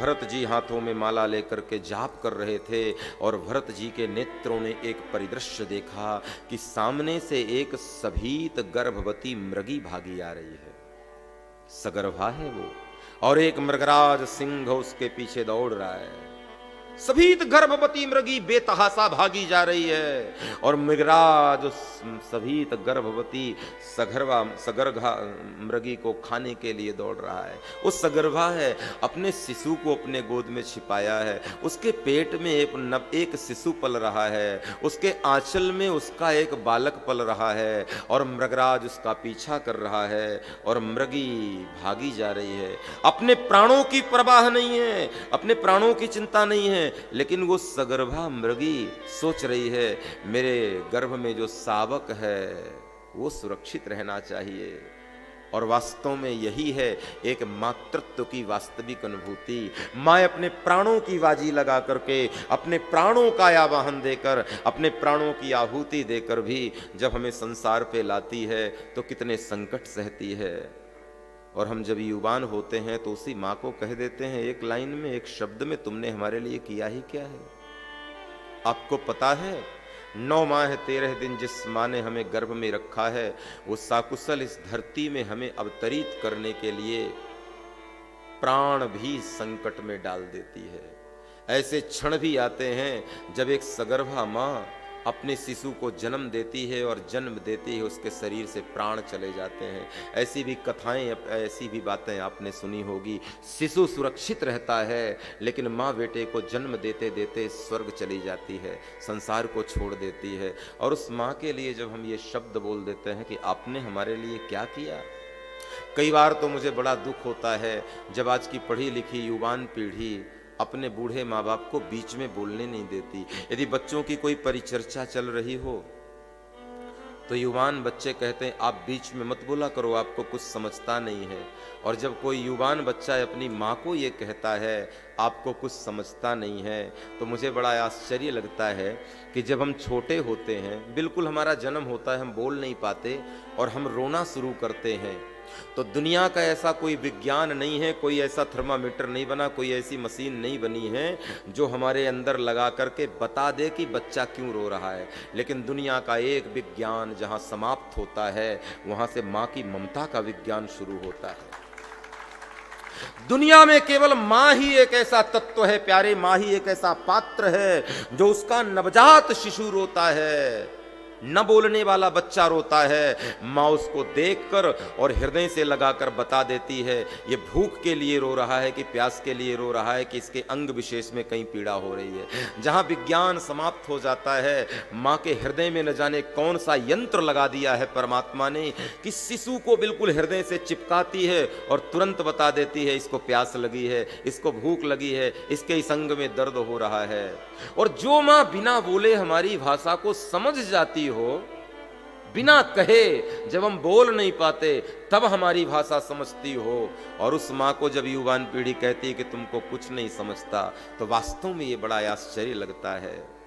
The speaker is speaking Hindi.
भरत जी हाथों में माला लेकर के जाप कर रहे थे और भरत जी के नेत्रों ने एक परिदृश्य देखा कि सामने से एक सभीत गर्भवती मृगी भागी आ रही है। सगर्भा है वो, और एक मृगराज सिंह उसके पीछे दौड़ रहा है। सभीत गर्भवती मृगी बेतहासा भागी जा रही है और मृगराज उस सभीत गर्भवती सगर्भा मृगी को खाने के लिए दौड़ रहा है। वो सगर्भा है, अपने शिशु को अपने गोद में छिपाया है। उसके पेट में एक शिशु पल रहा है, उसके आंचल में उसका एक बालक पल रहा है और मृगराज उसका पीछा कर रहा है और मृगी भागी जा रही है। अपने प्राणों की परवाह नहीं है, अपने प्राणों की चिंता नहीं है, लेकिन वो सगर्भा मृगी सोच रही है मेरे गर्भ में जो शावक है वो सुरक्षित रहना चाहिए। और वास्तव में यही है एक मातृत्व की वास्तविक अनुभूति। माँ अपने प्राणों की बाजी लगा करके, अपने प्राणों का आवाहन देकर, अपने प्राणों की आहुति देकर भी जब हमें संसार पे लाती है तो कितने संकट सहती है। और हम जब युवान होते हैं तो उसी माँ को कह देते हैं एक लाइन में, एक शब्द में, तुमने हमारे लिए किया ही क्या है। आपको पता है 9 माह 13 दिन जिस माँ ने हमें गर्भ में रखा है वो साकुशल इस धरती में हमें अवतरित करने के लिए प्राण भी संकट में डाल देती है। ऐसे क्षण भी आते हैं जब एक सगर्भा माँ अपने शिशु को जन्म देती है और जन्म देती है उसके शरीर से प्राण चले जाते हैं। ऐसी भी कथाएं, ऐसी भी बातें आपने सुनी होगी। शिशु सुरक्षित रहता है लेकिन माँ बेटे को जन्म देते देते स्वर्ग चली जाती है, संसार को छोड़ देती है। और उस माँ के लिए जब हम ये शब्द बोल देते हैं कि आपने हमारे लिए क्या किया, कई बार तो मुझे बड़ा दुख होता है जब आज की पढ़ी लिखी युवान पीढ़ी अपने बूढ़े माँ बाप को बीच में बोलने नहीं देती। यदि बच्चों की कोई परिचर्चा चल रही हो तो युवान बच्चे कहते हैं आप बीच में मत बोला करो, आपको कुछ समझता नहीं है। और जब कोई युवान बच्चा अपनी माँ को ये कहता है आपको कुछ समझता नहीं है, तो मुझे बड़ा आश्चर्य लगता है कि जब हम छोटे होते हैं, बिल्कुल हमारा जन्म होता है, हम बोल नहीं पाते और हम रोना शुरू करते हैं, तो दुनिया का ऐसा कोई विज्ञान नहीं है, कोई ऐसा थर्मामीटर नहीं बना, कोई ऐसी मशीन नहीं बनी है जो हमारे अंदर लगा करके बता दे कि बच्चा क्यों रो रहा है। लेकिन दुनिया का एक विज्ञान जहां समाप्त होता है वहां से मां की ममता का विज्ञान शुरू होता है। दुनिया में केवल मां ही एक ऐसा तत्व है प्यारे, मां ही एक ऐसा पात्र है जो उसका नवजात शिशु रोता है, न बोलने वाला बच्चा रोता है, माँ उसको देखकर और हृदय से लगाकर बता देती है ये भूख के लिए रो रहा है कि प्यास के लिए रो रहा है कि इसके अंग विशेष में कहीं पीड़ा हो रही है। जहाँ विज्ञान समाप्त हो जाता है, माँ के हृदय में न जाने कौन सा यंत्र लगा दिया है परमात्मा ने कि शिशु को बिल्कुल हृदय से चिपकाती है और तुरंत बता देती है इसको प्यास लगी है, इसको भूख लगी है, इसके इस अंग में दर्द हो रहा है। और जो माँ बिना बोले हमारी भाषा को समझ जाती हो, बिना कहे, जब हम बोल नहीं पाते तब हमारी भाषा समझती हो, और उस माँ को जब युवान पीढ़ी कहती है कि तुमको कुछ नहीं समझता, तो वास्तव में ये बड़ा आश्चर्य लगता है।